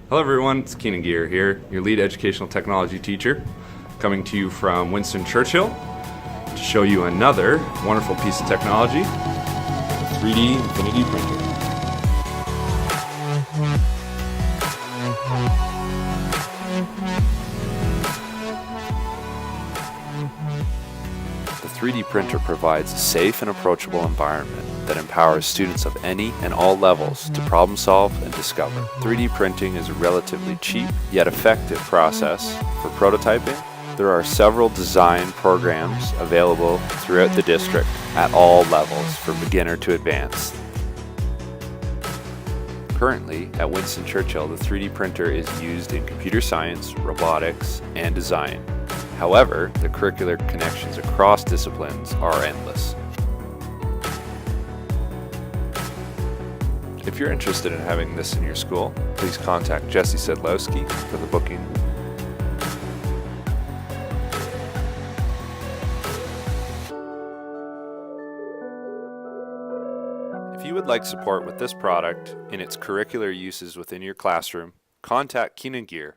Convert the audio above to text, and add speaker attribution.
Speaker 1: Hello everyone, it's Keenan Gear here, your lead educational technology teacher, coming to you from Winston Churchill to show you another wonderful piece of technology, the 3D Infinity Printer.
Speaker 2: The 3D printer provides a safe and approachable environment that empowers students of any and all levels to problem solve and discover. 3D printing is a relatively cheap yet effective process for prototyping. There are several design programs available throughout the district at all levels, from beginner to advanced. Currently, at Winston Churchill, the 3D printer is used in computer science, robotics, and design. However, the curricular connections across disciplines are endless. If you're interested in having this in your school, please contact Jesse Sedlowski for the booking. If you would like support with this product in its curricular uses within your classroom, contact Keenan Gear